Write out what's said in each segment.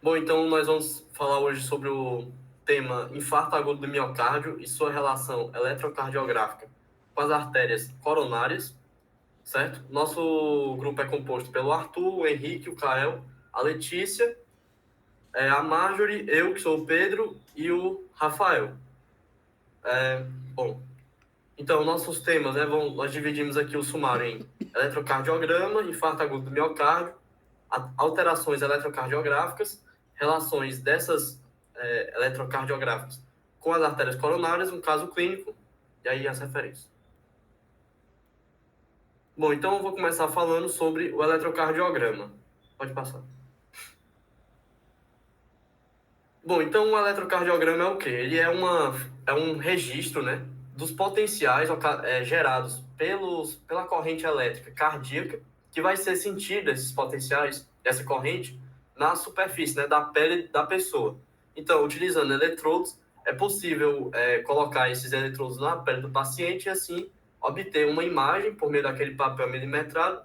Bom, então nós vamos falar hoje sobre o tema infarto agudo do miocárdio e sua relação eletrocardiográfica com as artérias coronárias, certo? Nosso grupo é composto pelo Arthur, o Henrique, o Kael, a Letícia, a Marjorie, eu, que sou o Pedro, e o Rafael. Bom, então nossos temas, né, nós dividimos aqui o sumário em eletrocardiograma, infarto agudo do miocárdio, alterações eletrocardiográficas, relações dessas eletrocardiográficas com as artérias coronárias, um caso clínico, e aí as referências. Bom, então eu vou começar falando sobre o eletrocardiograma. Pode passar. Bom, então o eletrocardiograma é o quê? Ele é um registro, né, dos potenciais gerados pela corrente elétrica cardíaca, que vai ser sentida, esses potenciais, essa corrente, na superfície, né, da pele da pessoa. Então, utilizando eletrodos, é possível colocar esses eletrodos na pele do paciente e, assim, obter uma imagem por meio daquele papel milimetrado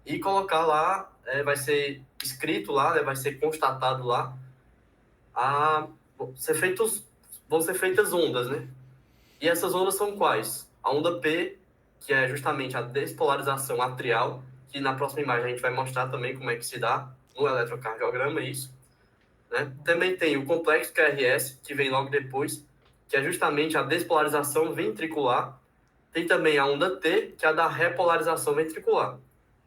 e colocar lá, vai ser escrito lá, né, vai ser constatado lá, a, ser feitos, vão ser feitas ondas, né? E essas ondas são quais? A onda P, que é justamente a despolarização atrial, que na próxima imagem a gente vai mostrar também como é que se dá no eletrocardiograma isso. Né? Também tem o complexo QRS, que vem logo depois, que é justamente a despolarização ventricular. Tem também a onda T, que é a da repolarização ventricular.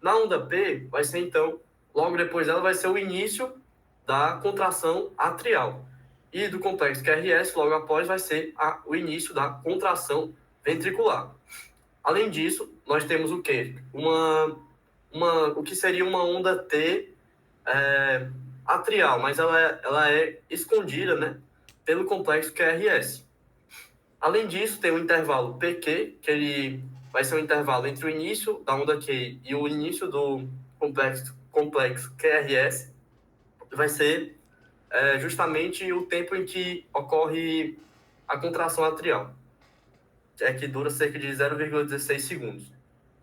Na onda P, vai ser então, logo depois dela, vai ser o início da contração atrial. E do complexo QRS, logo após, vai ser o início da contração ventricular. Além disso, nós temos o quê? O que seria uma onda T atrial, mas ela é escondida, né, pelo complexo QRS. Além disso, tem o intervalo PQ, que ele vai ser um intervalo entre o início da onda Q e o início do complexo QRS. Vai ser justamente o tempo em que ocorre a contração atrial, que dura cerca de 0,16 segundos.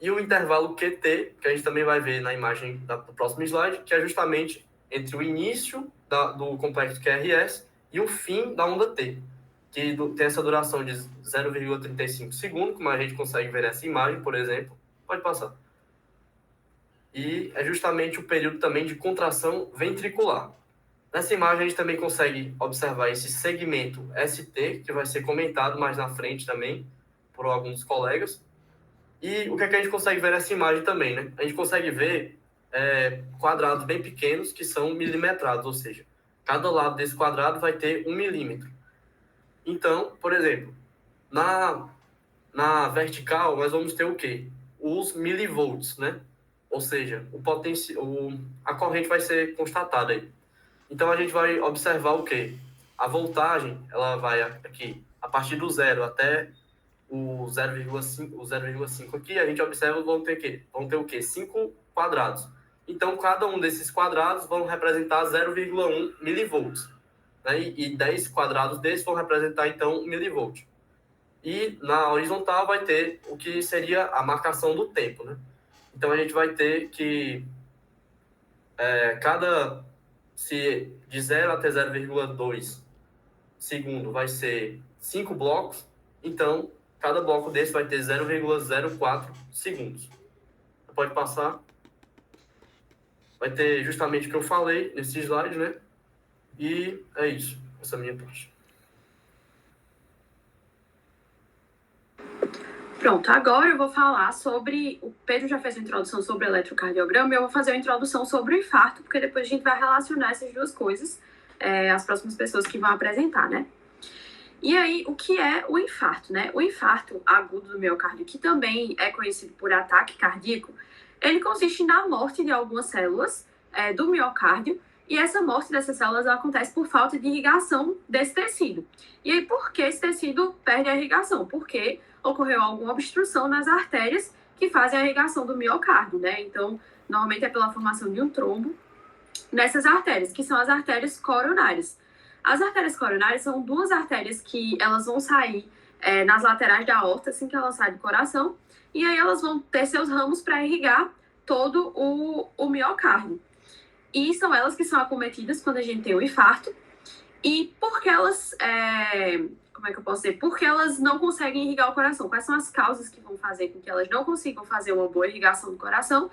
E o intervalo QT, que a gente também vai ver na imagem do próximo slide, que é justamente entre o início do complexo QRS e o fim da onda T, que tem essa duração de 0,35 segundos, como a gente consegue ver nessa imagem, por exemplo. Pode passar. E é justamente o período também de contração ventricular. Nessa imagem, a gente também consegue observar esse segmento ST, que vai ser comentado mais na frente também por alguns colegas. E o que é que a gente consegue ver nessa imagem também, né? A gente consegue ver quadrados bem pequenos que são milimetrados, ou seja, cada lado desse quadrado vai ter 1 milímetro. Então, por exemplo, na vertical, nós vamos ter o quê? Os milivolts, né? Ou seja, a corrente vai ser constatada aí. Então, a gente vai observar o quê? A voltagem, ela vai aqui, a partir do zero até o 0,5 aqui, a gente observa vão ter o quê? 5 quadrados. Então, cada um desses quadrados vão representar 0,1 milivolts. Né? E 10 quadrados desses vão representar, então, 1 milivolt. E na horizontal vai ter o que seria a marcação do tempo. Né? Então, a gente vai ter que se de 0 até 0,2 segundo vai ser 5 blocos, então cada bloco desse vai ter 0,04 segundos. Pode passar. Vai ter justamente o que eu falei nesse slide, né? E é isso, essa minha parte. Pronto, agora eu vou falar sobre... O Pedro já fez a introdução sobre o eletrocardiograma e eu vou fazer a introdução sobre o infarto, porque depois a gente vai relacionar essas duas coisas, as próximas pessoas que vão apresentar, né? E aí, o que é o infarto, né? O infarto agudo do miocárdio, que também é conhecido por ataque cardíaco, ele consiste na morte de algumas células do miocárdio, e essa morte dessas células acontece por falta de irrigação desse tecido. E aí, por que esse tecido perde a irrigação? Porque ocorreu alguma obstrução nas artérias que fazem a irrigação do miocárdio, né? Então, normalmente é pela formação de um trombo nessas artérias, que são as artérias coronárias. As artérias coronárias são duas artérias que elas vão sair nas laterais da aorta, assim que ela sai do coração, e aí elas vão ter seus ramos para irrigar todo o miocárdio. e são elas que são acometidas quando a gente tem o infarto, e porque elas, como é que eu posso dizer? Porque elas não conseguem irrigar o coração. Quais são as causas que vão fazer com que elas não consigam fazer uma boa irrigação do coração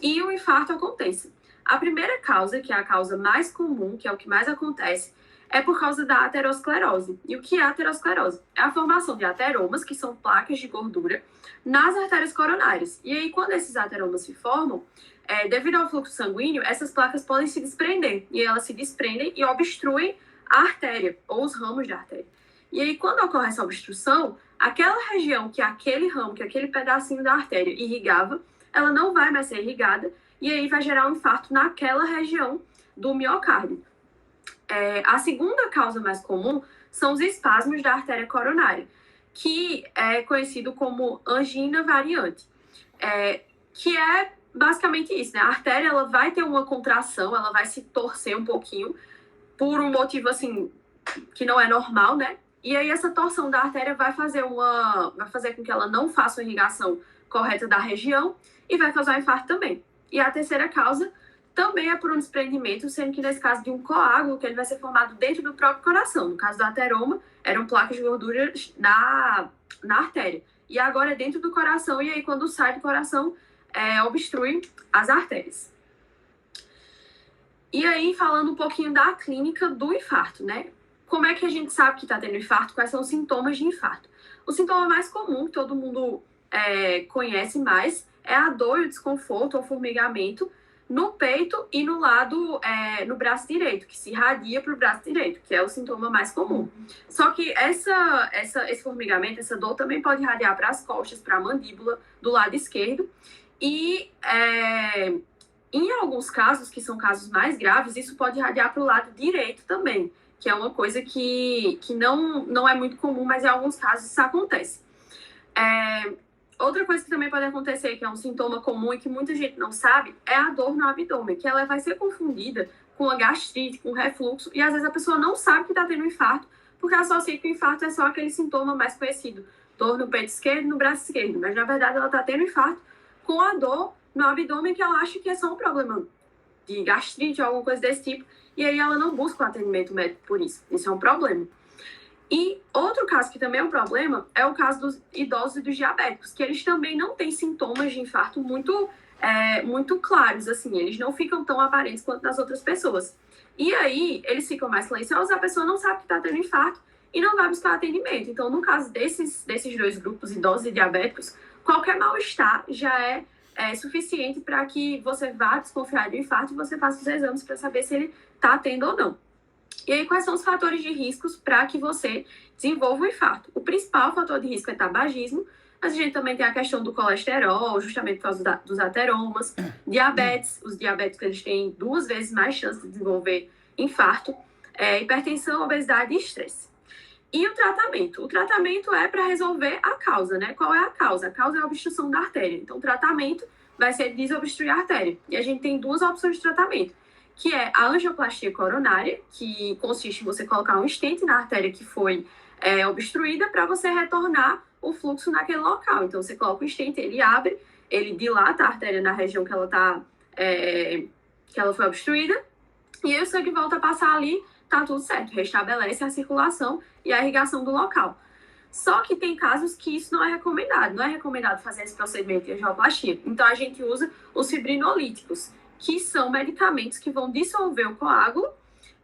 e o infarto aconteça? A primeira causa, que é a causa mais comum, que é o que mais acontece, é por causa da aterosclerose. E o que é a aterosclerose? É a formação de ateromas, que são placas de gordura, nas artérias coronárias. E aí, quando esses ateromas se formam, devido ao fluxo sanguíneo, essas placas podem se desprender. E elas se desprendem e obstruem a artéria, ou os ramos da artéria. E aí, quando ocorre essa obstrução, aquela região que aquele ramo, que aquele pedacinho da artéria irrigava, ela não vai mais ser irrigada, e aí vai gerar um infarto naquela região do miocárdio. A segunda causa mais comum são os espasmos da artéria coronária, que é conhecido como angina variante, que é basicamente isso, né? A artéria ela vai ter uma contração, ela vai se torcer um pouquinho, por um motivo, assim, que não é normal, né? E aí essa torção da artéria vai fazer com que ela não faça uma irrigação correta da região e vai causar infarto também. E a terceira causa também é por um desprendimento, sendo que nesse caso de um coágulo, que ele vai ser formado dentro do próprio coração. No caso do ateroma, eram placas de gordura na artéria. E agora é dentro do coração, e aí quando sai do coração, obstrui as artérias. E aí, falando um pouquinho da clínica do infarto, né? Como é que a gente sabe que está tendo infarto? Quais são os sintomas de infarto? O sintoma mais comum, que todo mundo conhece mais, é a dor e o desconforto ou formigamento no peito e no lado, no braço direito, que se irradia para o braço direito, que é o sintoma mais comum. Só que esse formigamento, essa dor também pode irradiar para as costas, para a mandíbula, do lado esquerdo. E em alguns casos, que são casos mais graves, isso pode irradiar para o lado direito também, que é uma coisa que não é muito comum, mas em alguns casos isso acontece. Outra coisa que também pode acontecer, que é um sintoma comum e que muita gente não sabe, é a dor no abdômen, que ela vai ser confundida com a gastrite, com refluxo, e às vezes a pessoa não sabe que está tendo infarto, porque associa que o infarto é só aquele sintoma mais conhecido, dor no peito esquerdo e no braço esquerdo, mas na verdade ela está tendo infarto com a dor no abdômen, que ela acha que é só um problema de gastrite ou alguma coisa desse tipo, e aí ela não busca o atendimento médico por isso. Isso é um problema. E outro caso que também é um problema é o caso dos idosos e dos diabéticos, que eles também não têm sintomas de infarto muito claros, assim, eles não ficam tão aparentes quanto nas outras pessoas. E aí, eles ficam mais silenciosos, a pessoa não sabe que está tendo infarto e não vai buscar atendimento. Então, no caso desses dois grupos, idosos e diabéticos, qualquer mal-estar já é suficiente para que você vá desconfiar de um infarto e você faça os exames para saber se ele está tendo ou não. E aí, quais são os fatores de riscos para que você desenvolva o infarto? O principal fator de risco é tabagismo, mas a gente também tem a questão do colesterol, justamente por causa dos ateromas, diabetes. Os diabéticos eles têm 2 vezes mais chance de desenvolver infarto, hipertensão, obesidade e estresse. E o tratamento? O tratamento é para resolver a causa, né? Qual é a causa? A causa é a obstrução da artéria. Então, o tratamento vai ser desobstruir a artéria. E a gente tem 2 opções de tratamento, que é a angioplastia coronária, que consiste em você colocar um stent na artéria que foi obstruída para você retornar o fluxo naquele local. Então, você coloca o stent, ele abre, ele dilata a artéria na região que ela foi obstruída, e aí o sangue volta a passar ali, tá tudo certo, restabelece a circulação e a irrigação do local. Só que tem casos que isso não é recomendado fazer esse procedimento de angioplastia. Então, a gente usa os fibrinolíticos, que são medicamentos que vão dissolver o coágulo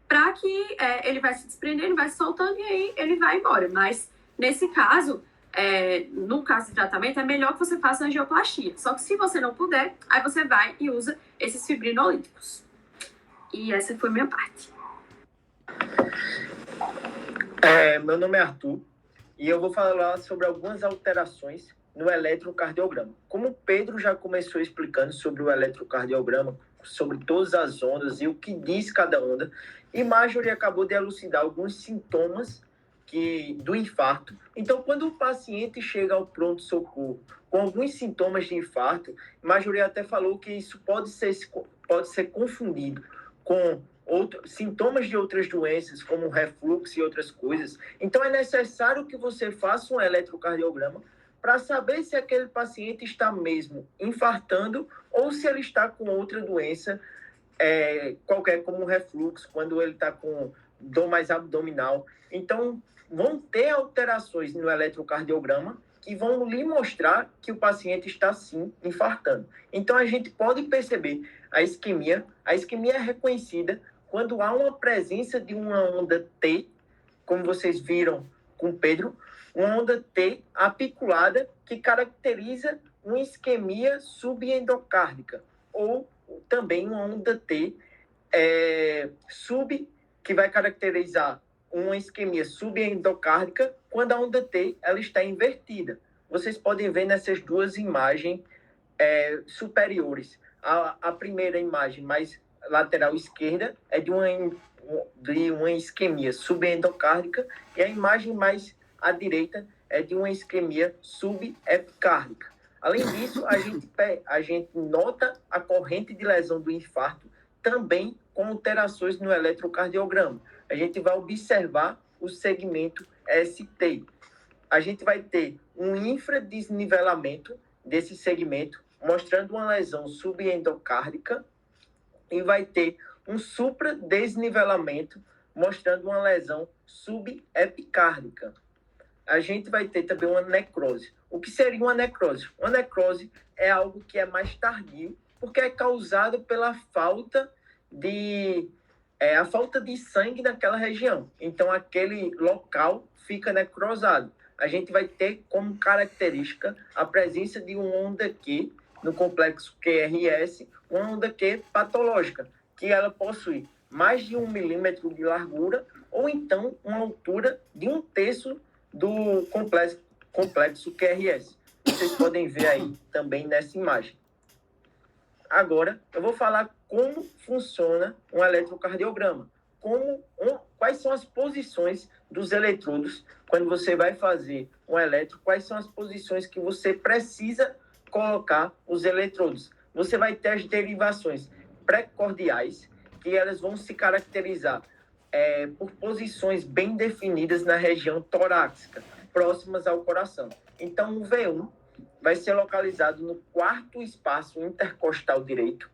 para que ele vai se desprendendo, vai se soltando e aí ele vai embora. Mas, nesse caso, no caso de tratamento, é melhor que você faça angioplastia. Só que se você não puder, aí você vai e usa esses fibrinolíticos. E essa foi a minha parte. Meu nome é Arthur e eu vou falar sobre algumas alterações no eletrocardiograma. Como o Pedro já começou explicando sobre o eletrocardiograma, sobre todas as ondas e o que diz cada onda, e Marjorie acabou de elucidar alguns sintomas do infarto. Então, quando o paciente chega ao pronto-socorro com alguns sintomas de infarto, Marjorie até falou que isso pode ser confundido com sintomas de outras doenças, como refluxo e outras coisas. Então, é necessário que você faça um eletrocardiograma para saber se aquele paciente está mesmo infartando ou se ele está com outra doença qualquer, como refluxo, quando ele está com dor mais abdominal. Então, vão ter alterações no eletrocardiograma que vão lhe mostrar que o paciente está, sim, infartando. Então, a gente pode perceber a isquemia. A isquemia é reconhecida quando há uma presença de uma onda T, como vocês viram com o Pedro, uma onda T apiculada que caracteriza uma isquemia subendocárdica, ou também uma onda T que vai caracterizar uma isquemia subendocárdica quando a onda T ela está invertida. Vocês podem ver nessas duas imagens superiores. A primeira imagem mais lateral esquerda é de uma isquemia subendocárdica e a imagem mais à direita é de uma isquemia subepicárdica. Além disso, a gente nota a corrente de lesão do infarto também com alterações no eletrocardiograma. A gente vai observar o segmento ST. A gente vai ter um infradesnivelamento desse segmento, mostrando uma lesão subendocárdica, e vai ter um supradesnivelamento, mostrando uma lesão subepicárdica. A gente vai ter também uma necrose. O que seria uma necrose? Uma necrose é algo que é mais tardio, porque é causado pela falta de sangue naquela região. Então, aquele local fica necrosado. A gente vai ter como característica a presença de uma onda Q no complexo QRS, uma onda Q patológica, que ela possui mais de 1 milímetro de largura ou então uma altura de 1/3 do complexo QRS. Vocês podem ver aí também nessa imagem. Agora, eu vou falar como funciona um eletrocardiograma. Quais são as posições dos eletrodos quando você vai fazer um eletro, quais são as posições que você precisa colocar os eletrodos. Você vai ter as derivações precordiais, que elas vão se caracterizar por posições bem definidas na região torácica, próximas ao coração. Então, o V1 vai ser localizado no 4º espaço intercostal direito.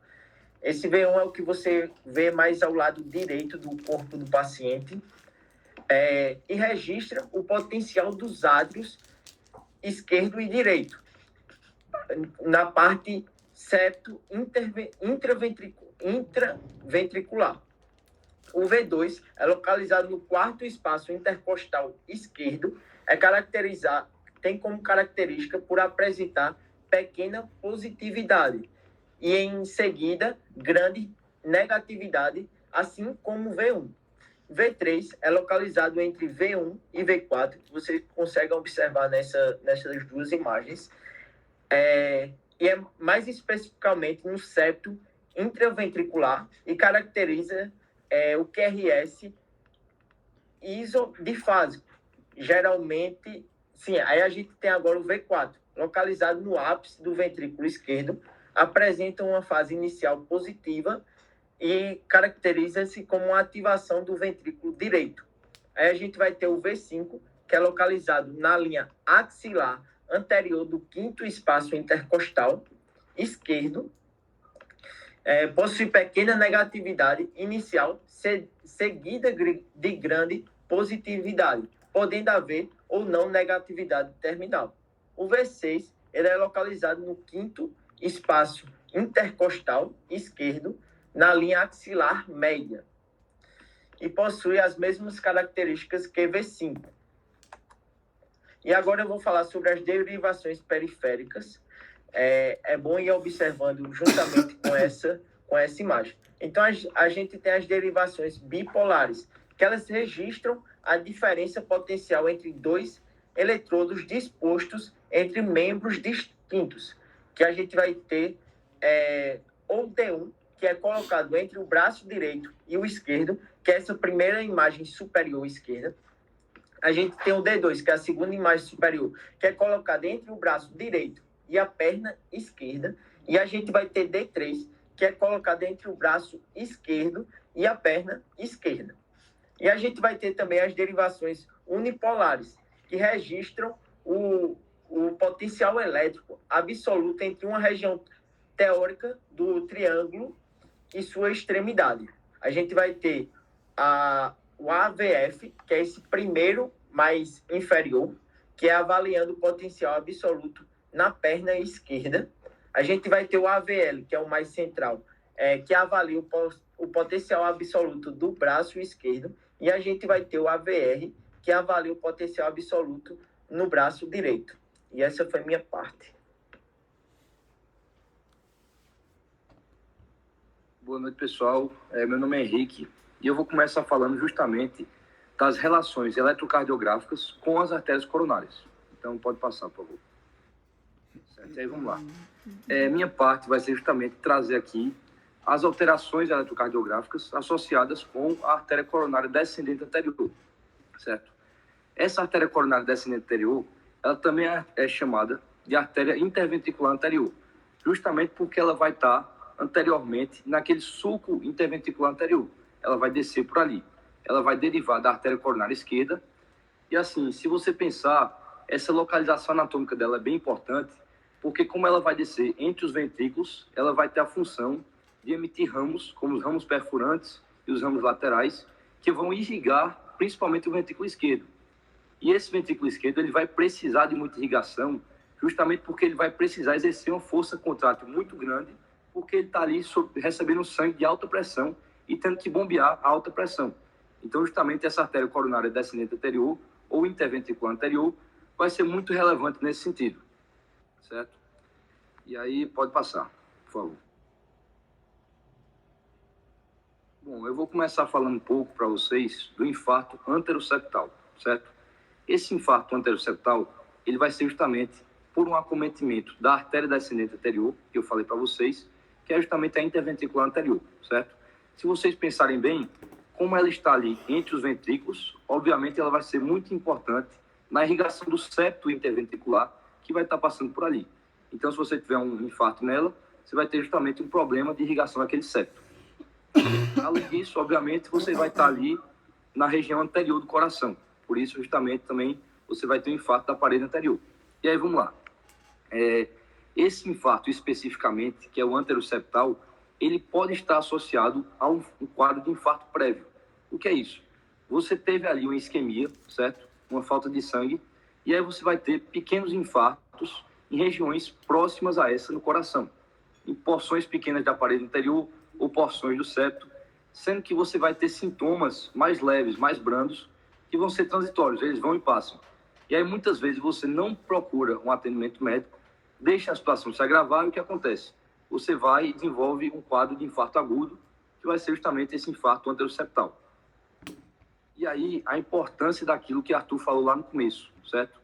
Esse V1 é o que você vê mais ao lado direito do corpo do paciente, e registra o potencial dos átrios esquerdo e direito, na parte septo intraventricular. O V2 é localizado no 4º espaço intercostal esquerdo, tem como característica por apresentar pequena positividade e, em seguida, grande negatividade, assim como o V1. V3 é localizado entre V1 e V4, que você consegue observar nessas duas imagens, e é mais especificamente no septo intraventricular e caracteriza o QRS isodifásico. Geralmente, sim, aí a gente tem agora o V4, localizado no ápice do ventrículo esquerdo, apresenta uma fase inicial positiva e caracteriza-se como uma ativação do ventrículo direito. Aí a gente vai ter o V5, que é localizado na linha axilar anterior do 5º espaço intercostal esquerdo, possui pequena negatividade inicial, seguida de grande positividade, podendo haver ou não negatividade terminal. O V6 ele é localizado no 5º espaço intercostal esquerdo, na linha axilar média, e possui as mesmas características que V5. E agora eu vou falar sobre as derivações periféricas. É bom ir observando juntamente com essa imagem. Então, a gente tem as derivações bipolares, que elas registram a diferença potencial entre dois eletrodos dispostos entre membros distintos, que a gente vai ter o D1, que é colocado entre o braço direito e o esquerdo, que é essa primeira imagem superior esquerda. A gente tem o D2, que é a segunda imagem superior, que é colocado entre o braço direito e a perna esquerda. E a gente vai ter D3, que é colocado entre o braço esquerdo e a perna esquerda. E a gente vai ter também as derivações unipolares, que registram o potencial elétrico absoluto entre uma região teórica do triângulo e sua extremidade. A gente vai ter o AVF, que é esse primeiro mais inferior, que é avaliando o potencial absoluto na perna esquerda. A gente vai ter o AVL, que é o mais central, que avalia o potencial absoluto do braço esquerdo. E a gente vai ter o AVR, que avalia o potencial absoluto no braço direito. E essa foi minha parte. Boa noite, pessoal. Meu nome é Henrique e eu vou começar falando justamente das relações eletrocardiográficas com as artérias coronárias. Então, pode passar, por favor. Certo, e aí vamos lá. Minha parte vai ser justamente trazer aqui as alterações eletrocardiográficas associadas com a artéria coronária descendente anterior, certo? Essa artéria coronária descendente anterior, ela também é chamada de artéria interventricular anterior, justamente porque ela vai estar anteriormente naquele sulco interventricular anterior. Ela vai descer por ali. Ela vai derivar da artéria coronária esquerda. E assim, se você pensar, essa localização anatômica dela é bem importante, porque como ela vai descer entre os ventrículos, ela vai ter a função de emitir ramos, como os ramos perfurantes e os ramos laterais, que vão irrigar principalmente o ventrículo esquerdo. E esse ventrículo esquerdo ele vai precisar de muita irrigação, justamente porque ele vai precisar exercer uma força contrátil muito grande, porque ele está ali recebendo sangue de alta pressão e tendo que bombear a alta pressão. Então, justamente essa artéria coronária descendente anterior ou interventricular anterior vai ser muito relevante nesse sentido, certo? E aí, pode passar, por favor. Bom, eu vou começar falando um pouco para vocês do infarto anteroseptal, certo? Esse infarto anteroseptal, ele vai ser justamente por um acometimento da artéria descendente anterior, que eu falei para vocês, que é justamente a interventricular anterior, certo? Se vocês pensarem bem, como ela está ali entre os ventrículos, obviamente ela vai ser muito importante na irrigação do septo interventricular, que vai estar passando por ali. Então, se você tiver um infarto nela, você vai ter justamente um problema de irrigação daquele septo. Além disso, obviamente, você vai estar ali na região anterior do coração. Por isso, justamente, também você vai ter um infarto da parede anterior. E aí, vamos lá. Esse infarto, especificamente, que é o anteroseptal, ele pode estar associado a um quadro de infarto prévio. O que é isso? Você teve ali uma isquemia, certo? Uma falta de sangue, e aí você vai ter pequenos infartos em regiões próximas a essa no coração, em porções pequenas da parede anterior ou porções do septo, sendo que você vai ter sintomas mais leves, mais brandos, que vão ser transitórios, eles vão e passam. E aí muitas vezes você não procura um atendimento médico, deixa a situação se agravar e o que acontece? Você vai e desenvolve um quadro de infarto agudo, que vai ser justamente esse infarto anteroseptal. E aí, a importância daquilo que Arthur falou lá no começo, certo?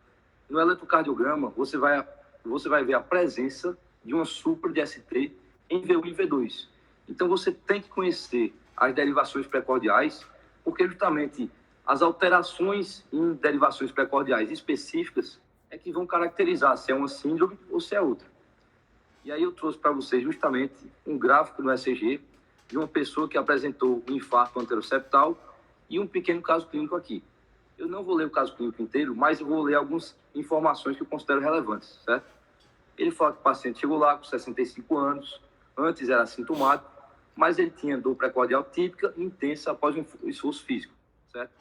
No eletrocardiograma, você vai ver a presença de uma supra de ST em V1 e V2. Então, você tem que conhecer as derivações precordiais, porque justamente as alterações em derivações precordiais específicas é que vão caracterizar se é uma síndrome ou se é outra. E aí eu trouxe para vocês justamente um gráfico no ECG de uma pessoa que apresentou um infarto anteroseptal e um pequeno caso clínico aqui. Eu não vou ler o caso clínico inteiro, mas eu vou ler algumas informações que eu considero relevantes, certo? Ele fala que o paciente chegou lá com 65 anos, antes era assintomático, mas ele tinha dor precordial típica e intensa após um esforço físico, certo?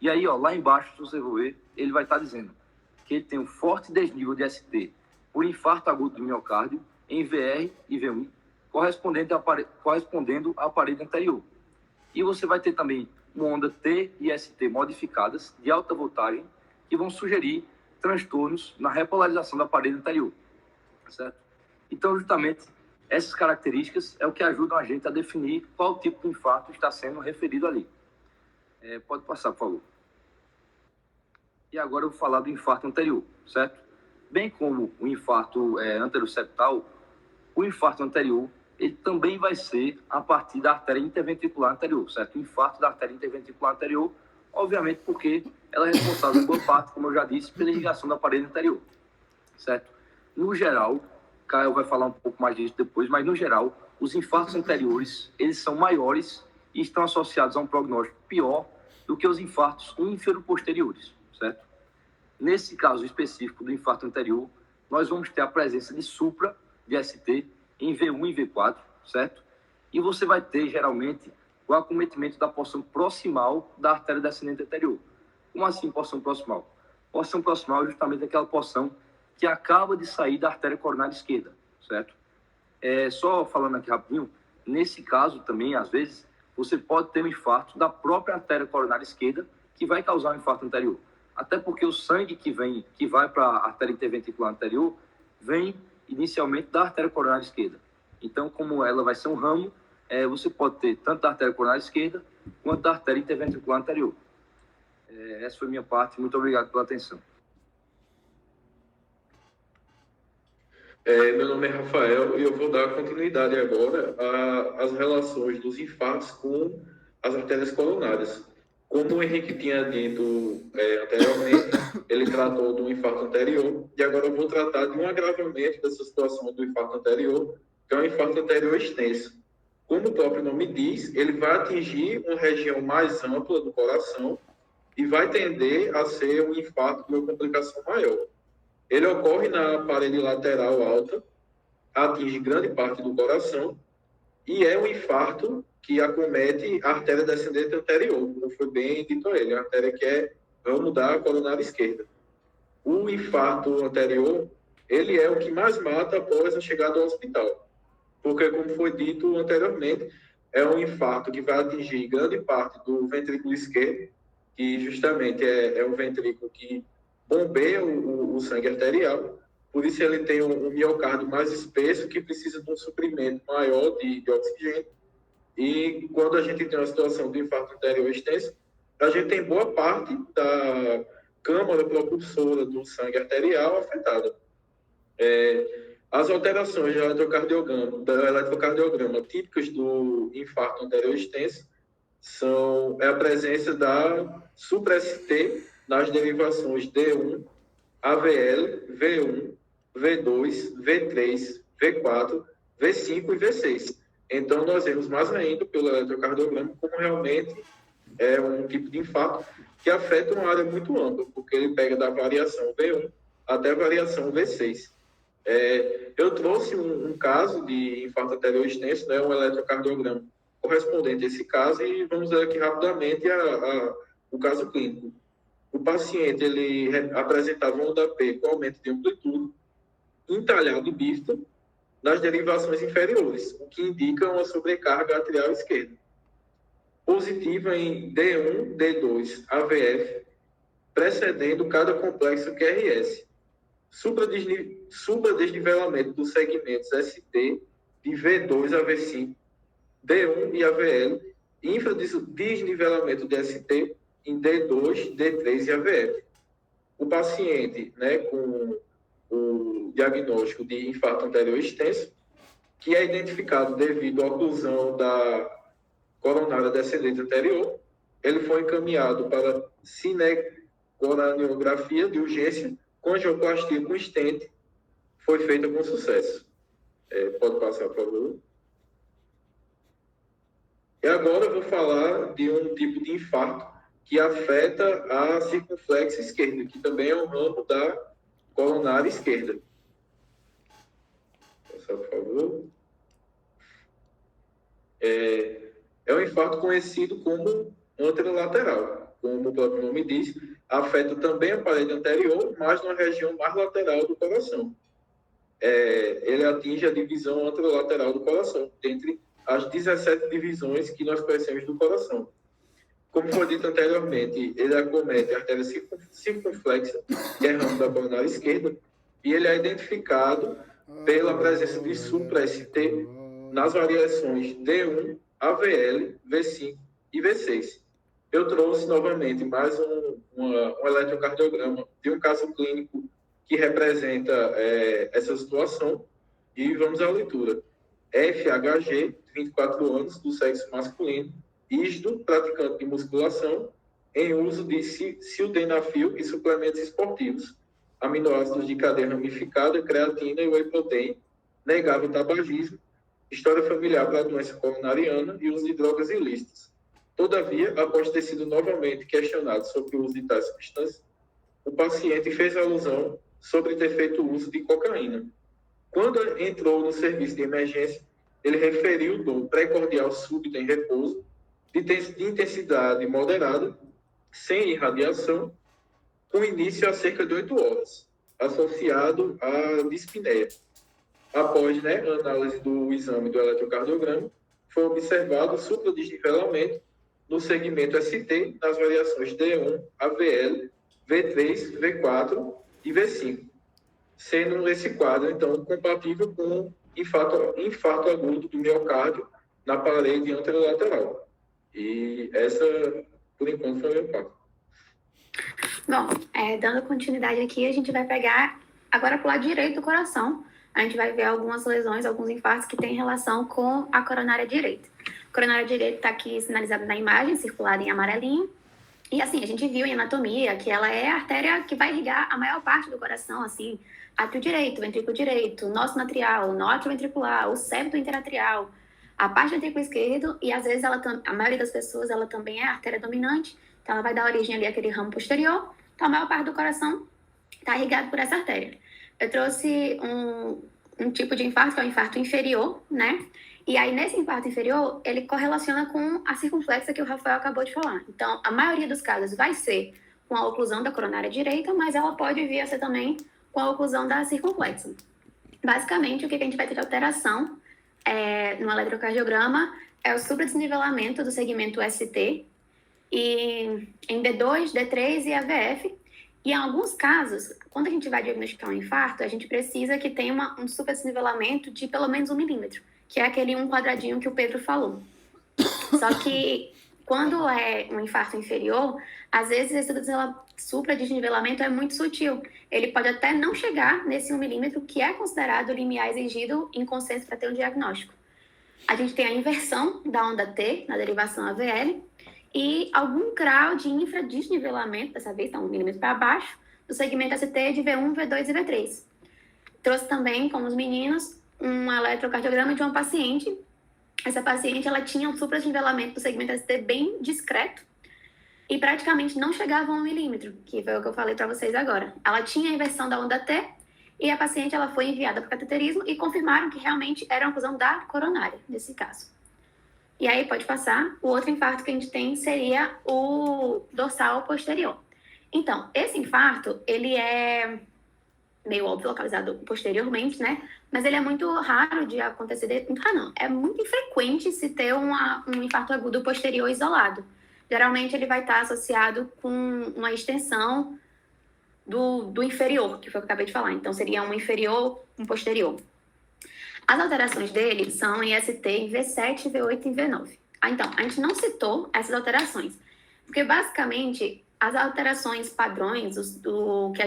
E aí, ó, lá embaixo, se você for ver, ele vai estar dizendo que ele tem um forte desnível de ST por infarto agudo do miocárdio em VR e V1, correspondendo à parede anterior. E você vai ter também uma onda T e ST modificadas de alta voltagem que vão sugerir transtornos na repolarização da parede anterior, certo? Então, justamente, essas características é o que ajudam a gente a definir qual tipo de infarto está sendo referido ali. Pode passar, por favor. E agora eu vou falar do infarto anterior, certo? Bem como o infarto anteroseptal, o infarto anterior, ele também vai ser a partir da artéria interventricular anterior, certo? O infarto da artéria interventricular anterior, obviamente porque ela é responsável em boa parte, como eu já disse, pela irrigação da parede anterior, certo? No geral, Caio vai falar um pouco mais disso depois, mas no geral, os infartos anteriores, eles são maiores e estão associados a um prognóstico pior do que os infartos infero-posteriores, certo? Nesse caso específico do infarto anterior, nós vamos ter a presença de supra de ST em V1 e V4, certo? e você vai ter, geralmente, o acometimento da porção proximal da artéria descendente anterior. Como assim porção proximal? Porção proximal é justamente aquela porção que acaba de sair da artéria coronária esquerda, certo? Só falando aqui rapidinho, nesse caso também, às vezes, você pode ter um infarto da própria artéria coronária esquerda que vai causar um infarto anterior. Até porque o sangue que vai para a artéria interventricular anterior vem inicialmente da artéria coronária esquerda. Então, como ela vai ser um ramo, você pode ter tanto da artéria coronária esquerda quanto da artéria interventricular anterior. Essa foi a minha parte. Muito obrigado pela atenção. Meu nome é Rafael e eu vou dar continuidade agora às relações dos infartos com as artérias coronárias. Como o Henrique tinha dito anteriormente, ele tratou do infarto anterior e agora eu vou tratar de um agravamento dessa situação do infarto anterior, que é um infarto anterior extenso. Como o próprio nome diz, ele vai atingir uma região mais ampla do coração e vai tender a ser um infarto de uma complicação maior. Ele ocorre na parede lateral alta, atinge grande parte do coração e é um infarto que acomete a artéria descendente anterior, como foi bem dito a ele, a artéria que é ramo da coronária esquerda. O infarto anterior, ele é o que mais mata após a chegada ao hospital, porque, como foi dito anteriormente, é um infarto que vai atingir grande parte do ventrículo esquerdo, que justamente é o ventrículo que bombeia o sangue arterial, por isso ele tem um miocárdio mais espesso, que precisa de um suprimento maior de oxigênio, e quando a gente tem uma situação de infarto anterior extenso, a gente tem boa parte da câmara propulsora do sangue arterial afetada. As alterações do eletrocardiograma típicas do infarto anterior extenso são a presença da supra-ST nas derivações D1, AVL, V1, V2, V3, V4, V5 e V6. Então, nós vemos mais ainda pelo eletrocardiograma como realmente é um tipo de infarto que afeta uma área muito ampla, porque ele pega da variação V1 até a variação V6. Eu trouxe um caso de infarto anterior extenso, um eletrocardiograma correspondente a esse caso, e vamos ver aqui rapidamente o caso clínico. O paciente ele apresentava um onda P com aumento de amplitude, entalhado bífida, nas derivações inferiores, o que indica uma sobrecarga atrial esquerda. Positiva em D1, D2, AVF, precedendo cada complexo QRS. Supradesnivelamento dos segmentos ST de V2 a V5, D1 e AVL, infradesnivelamento de ST em D2, D3 e AVF. O paciente, com o diagnóstico de infarto anterior extenso, que é identificado devido à oclusão da coronária descendente anterior, ele foi encaminhado para cinecoraniografia de urgência com angioplastia com stent, foi feita com sucesso. Pode passar, por favor. E agora eu vou falar de um tipo de infarto que afeta a circunflexo esquerda, que também é um ramo da coronária esquerda. Passar, por favor. É um infarto conhecido como anterolateral. Como o próprio nome diz, afeta também a parede anterior, mas na região mais lateral do coração. Ele atinge a divisão anterolateral do coração, dentre as 17 divisões que nós conhecemos do coração. Como foi dito anteriormente, ele acomete a artéria circunflexa, que é ramo da coronária esquerda, e ele é identificado pela presença de supra-ST nas variações D1, AVL, V5 e V6. Eu trouxe novamente mais um eletrocardiograma de um caso clínico que representa essa situação, e vamos à leitura. FHG, 24 anos, do sexo masculino, ISDO, praticante de musculação, em uso de sildenafil e suplementos esportivos, aminoácidos de cadeia ramificada, creatina e whey protein, negável tabagismo, história familiar para a doença coronariana e uso de drogas ilícitas. Todavia, após ter sido novamente questionado sobre o uso de tais substâncias, o paciente fez alusão sobre ter feito uso de cocaína. Quando entrou no serviço de emergência, ele referiu dor precordial súbita em repouso, de intensidade moderada, sem irradiação, com início a cerca de 8 horas, associado à dispneia. Após, né, a análise do exame do eletrocardiograma, foi observado supradesnivelamento no segmento ST nas variações D1, AVL, V3, V4 e V5, sendo esse quadro, então, compatível com infarto agudo do miocárdio na parede anterolateral. E essa, por enquanto, foi a minha parte. Bom, dando continuidade aqui, a gente vai pegar agora para o lado direito do coração. A gente vai ver algumas lesões, alguns infartos que têm relação com a coronária direita. A coronária direita está aqui sinalizada na imagem, circulada em amarelinho. E assim, a gente viu em anatomia que ela é a artéria que vai irrigar a maior parte do coração, assim, átrio direito, ventrículo direito, nosso atrial, nódulo ventricular, o septo interatrial, a parte do ventrículo esquerdo, e às vezes a maioria das pessoas, ela também é a artéria dominante, então ela vai dar origem ali àquele ramo posterior, então a maior parte do coração está irrigado por essa artéria. Eu trouxe um tipo de infarto, que é o infarto inferior, né? E aí, nesse infarto inferior, ele correlaciona com a circunflexa que o Rafael acabou de falar. Então, a maioria dos casos vai ser com a oclusão da coronária direita, mas ela pode vir a ser também com a oclusão da circunflexa. Basicamente, o que a gente vai ter de alteração no eletrocardiograma é o supradesnivelamento do segmento ST e em D2, D3 e AVF. E em alguns casos, quando a gente vai diagnosticar um infarto, a gente precisa que tenha um supradesnivelamento de pelo menos 1 milímetro, que é aquele um quadradinho que o Pedro falou. Só que quando é um infarto inferior, às vezes esse supradesnivelamento é muito sutil. Ele pode até não chegar nesse 1 milímetro, que é considerado o limiar exigido em consenso para ter um diagnóstico. A gente tem a inversão da onda T na derivação AVL e algum grau de infradesnivelamento, dessa vez está 1 milímetro para baixo, do segmento ST de V1, V2 e V3. Trouxe também, como os meninos, um eletrocardiograma de uma paciente. Essa paciente, ela tinha um supradesnivelamento do segmento ST bem discreto e praticamente não chegava a 1 milímetro, que foi o que eu falei para vocês agora. Ela tinha a inversão da onda T e a paciente, ela foi enviada para o cateterismo e confirmaram que realmente era uma oclusão da coronária, nesse caso. E aí, pode passar. O outro infarto que a gente tem seria o dorsal posterior. Então, esse infarto, ele é meio óbvio localizado posteriormente, né? Mas ele é muito raro de acontecer. Não, é muito infrequente se ter um infarto agudo posterior isolado. Geralmente ele vai estar associado com uma extensão do inferior, que foi o que eu acabei de falar. Então seria um inferior, um posterior. As alterações dele são em ST em V7, V8 e V9. Então, a gente não citou essas alterações, porque basicamente as alterações padrões do que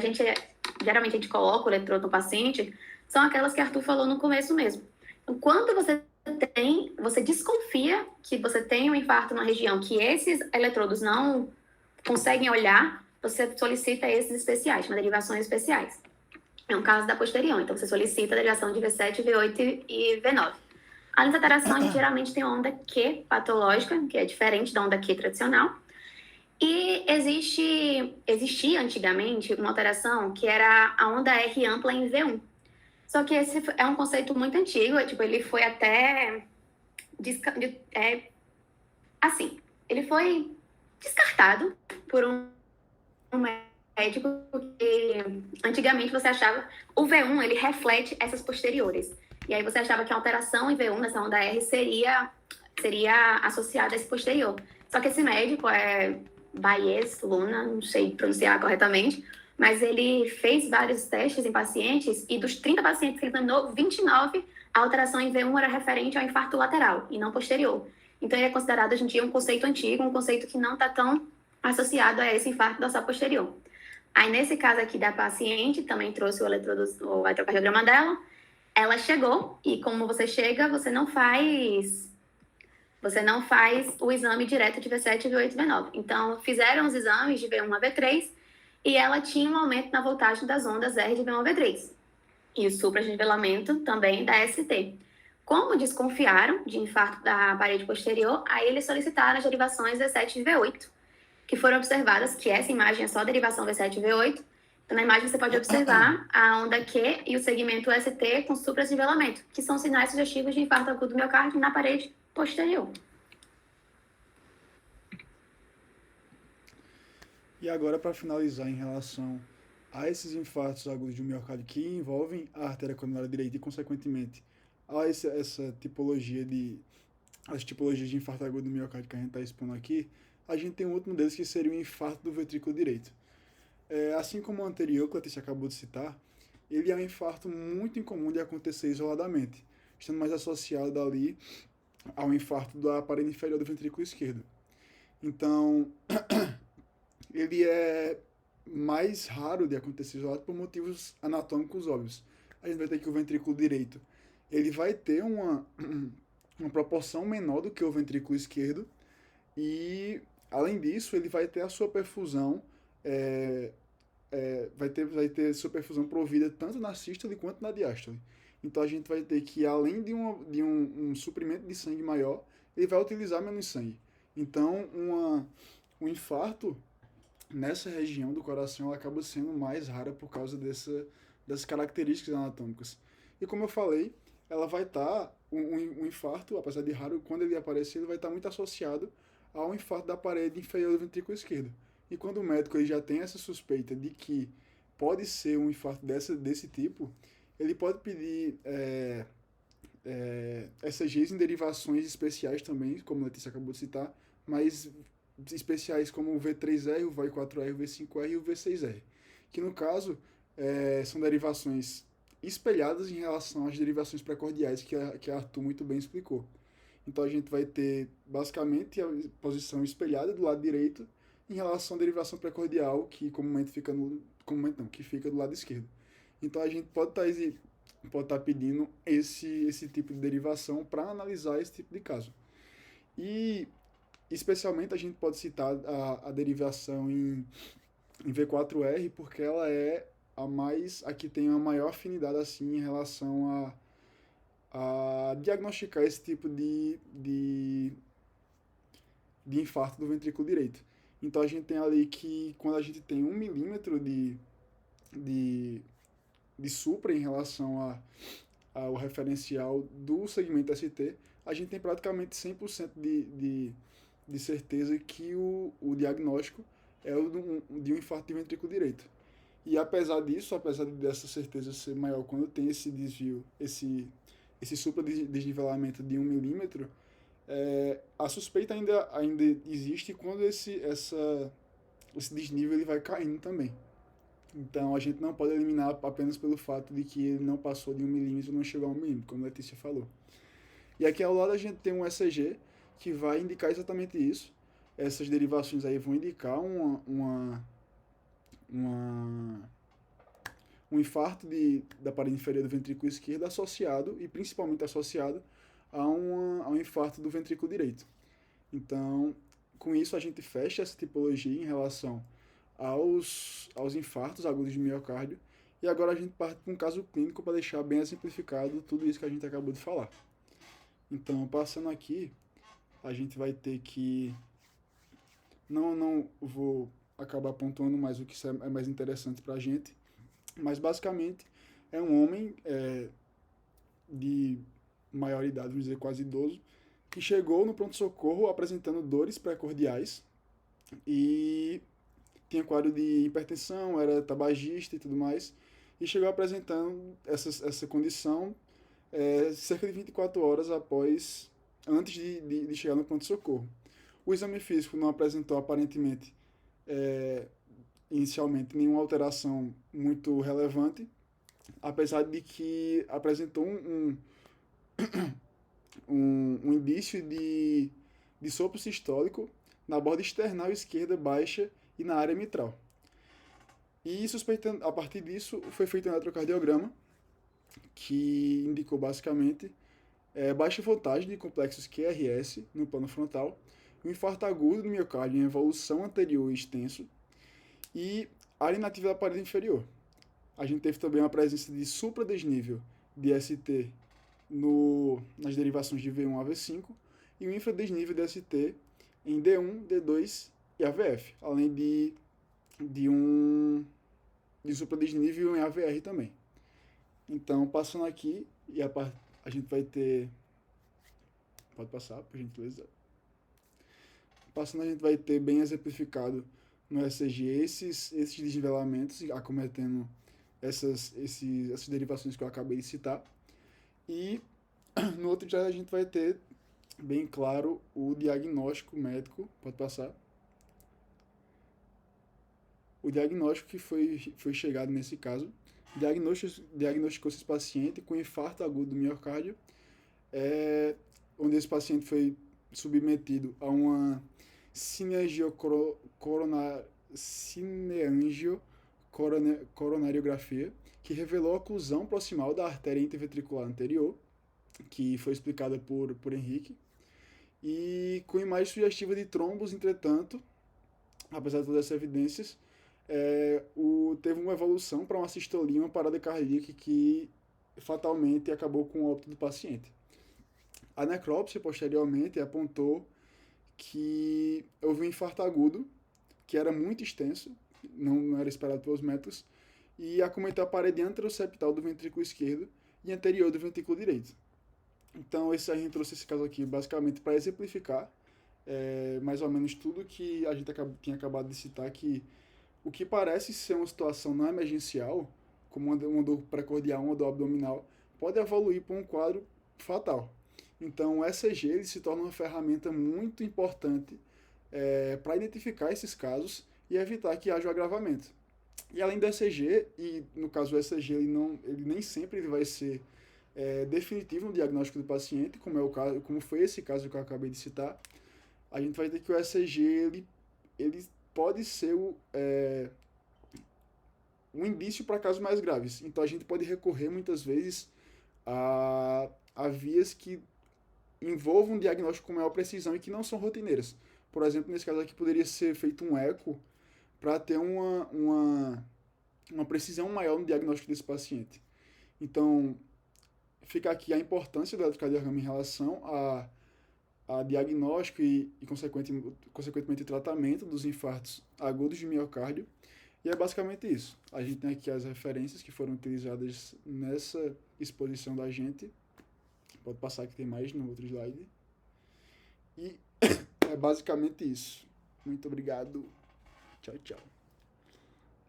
geralmente a gente coloca o eletrodo no paciente, são aquelas que Arthur falou no começo mesmo. Então, quando você desconfia que você tem um infarto numa região que esses eletrodos não conseguem olhar, você solicita esses especiais, uma derivações especiais. É um caso da posterior, então você solicita a derivação de V7, V8 e V9. Além da alteração, a gente geralmente tem onda Q patológica, que é diferente da onda Q tradicional. E existia antigamente uma alteração que era a onda R ampla em V1. Só que esse é um conceito muito antigo, ele foi até ele foi descartado por um médico que antigamente você achava o V1 ele reflete essas posteriores. E aí você achava que a alteração em V1 nessa onda R seria associada a esse posterior. Só que esse médico Baez Luna, não sei pronunciar corretamente, mas ele fez vários testes em pacientes e dos 30 pacientes que ele examinou, 29, a alteração em V1 era referente ao infarto lateral e não posterior. Então ele é considerado hoje em dia um conceito antigo, um conceito que não está tão associado a esse infarto dorsal posterior. Aí nesse caso aqui da paciente, também trouxe o eletrocardiograma dela, ela chegou e como você chega, você não faz o exame direto de V7, V8 e V9. Então, fizeram os exames de V1 a V3 e ela tinha um aumento na voltagem das ondas R de V1 a V3. E o supradesnivelamento também da ST. Como desconfiaram de infarto da parede posterior, aí eles solicitaram as derivações V7 e V8, que foram observadas que essa imagem é só derivação V7 e V8, Então, na imagem você pode observar a onda Q e o segmento ST com supracivelamento, que são sinais sugestivos de infarto agudo do miocárdio na parede posterior. E agora, para finalizar, em relação a esses infartos agudos do miocárdio que envolvem a artéria coronária direita e, consequentemente, a essa tipologia as tipologias de infarto agudo do miocárdio que a gente está expondo aqui, a gente tem um último deles que seria o infarto do ventrículo direito. Assim como o anterior, que a Letícia acabou de citar, ele é um infarto muito incomum de acontecer isoladamente, estando mais associado ali ao infarto da parede inferior do ventrículo esquerdo. Então, ele é mais raro de acontecer isolado por motivos anatômicos óbvios. A gente vai ter que o ventrículo direito, ele vai ter uma proporção menor do que o ventrículo esquerdo e, além disso, ele vai ter a sua perfusão vai ter sua perfusão provida tanto na sístole quanto na diástole. Então a gente vai ter que, além de um suprimento de sangue maior, ele vai utilizar menos sangue. Então um infarto nessa região do coração ela acaba sendo mais rara por causa dessas características anatômicas. E como eu falei, ela vai estar, um infarto, apesar de raro, quando ele aparecer, ele vai estar muito associado ao infarto da parede inferior do ventrículo esquerdo. E quando o médico ele já tem essa suspeita de que pode ser um infarto desse tipo, ele pode pedir ECGs em derivações especiais também, como a Letícia acabou de citar, mas especiais como o V3R, o V4R, o V5R e o V6R, que no caso são derivações espelhadas em relação às derivações precordiais que a Arthur muito bem explicou. Então a gente vai ter basicamente a posição espelhada do lado direito em relação à derivação precordial, que que fica do lado esquerdo. Então a gente pode estar pedindo esse tipo de derivação para analisar esse tipo de caso. E especialmente a gente pode citar a derivação em V4R, porque ela é a que tem a maior afinidade assim em relação a diagnosticar esse tipo de infarto do ventrículo direito. Então a gente tem ali que quando a gente tem 1 milímetro de supra em relação ao referencial do segmento ST, a gente tem praticamente 100% de certeza que o diagnóstico é o de um infarto de ventrículo direito. E apesar dessa certeza ser maior quando tem esse desvio, esse supra-desnivelamento de 1 milímetro, a suspeita ainda existe quando esse desnível ele vai caindo também. Então a gente não pode eliminar apenas pelo fato de que ele não passou de 1 milímetro, não chegou a 1 milímetro, como a Letícia falou. E aqui ao lado a gente tem um ECG que vai indicar exatamente isso. Essas derivações aí vão indicar um infarto da parede inferior do ventrículo esquerdo associado, e principalmente associado, a um infarto do ventrículo direito. Então, com isso a gente fecha essa tipologia em relação aos infartos agudos de miocárdio, e agora a gente parte para um caso clínico para deixar bem exemplificado tudo isso que a gente acabou de falar. Então, passando aqui, a gente vai ter que... Não vou acabar pontuando mais o que é mais interessante para a gente, mas basicamente é um homem de maior idade, vamos dizer quase idoso, que chegou no pronto-socorro apresentando dores precordiais e tinha quadro de hipertensão, era tabagista e tudo mais, e chegou apresentando essa condição cerca de 24 horas antes de chegar no pronto-socorro. O exame físico não apresentou aparentemente, inicialmente, nenhuma alteração muito relevante, apesar de que apresentou um indício de sopro sistólico na borda external esquerda baixa e na área mitral. E suspeitando, a partir disso, foi feito um eletrocardiograma que indicou basicamente baixa voltagem de complexos QRS no plano frontal, um infarto agudo do miocárdio em evolução anterior e extenso e área inativa da parede inferior. A gente teve também uma presença de supradesnível de ST nas derivações de V1 a V5 e um infradesnível de ST em D1, D2 e AVF, além de um de supradesnível em AVR também. Então, passando aqui, a gente vai ter... Pode passar, por gentileza. Passando, a gente vai ter bem exemplificado no ECG esses desnivelamentos acometendo essas derivações que eu acabei de citar. E no outro slide a gente vai ter bem claro o diagnóstico médico. Pode passar. O diagnóstico que foi chegado nesse caso. Diagnosticou esse paciente com infarto agudo do miocárdio, onde esse paciente foi submetido a uma cineangiocoronariografia, que revelou a oclusão proximal da artéria interventricular anterior, que foi explicada por Henrique, e com imagem sugestiva de trombos. Entretanto, apesar de todas essas evidências, teve uma evolução para uma sistolia, uma parada cardíaca que fatalmente acabou com o óbito do paciente. A necrópsia, posteriormente, apontou que houve um infarto agudo, que era muito extenso, não era esperado pelos médicos, e acometeu a parede anteroseptal do ventrículo esquerdo e anterior do ventrículo direito. Então, a gente trouxe esse caso aqui basicamente para exemplificar mais ou menos tudo que a gente tinha acabado de citar, que o que parece ser uma situação não emergencial, como uma dor precordial, uma dor abdominal, pode evoluir para um quadro fatal. Então, o ECG ele se torna uma ferramenta muito importante para identificar esses casos e evitar que haja o agravamento. E além do ECG, e no caso o ECG ele nem sempre vai ser definitivo no diagnóstico do paciente, como foi esse caso que eu acabei de citar, a gente vai ter que o ECG ele pode ser um indício para casos mais graves. Então a gente pode recorrer muitas vezes a vias que envolvam um diagnóstico com maior precisão e que não são rotineiras. Por exemplo, nesse caso aqui poderia ser feito um eco para ter uma precisão maior no diagnóstico desse paciente. Então, fica aqui a importância do eletrocardiograma em relação a diagnóstico e consequentemente tratamento dos infartos agudos de miocárdio. E é basicamente isso. A gente tem aqui as referências que foram utilizadas nessa exposição da gente. Pode passar que tem mais no outro slide. E é basicamente isso. Muito obrigado. Tchau, tchau.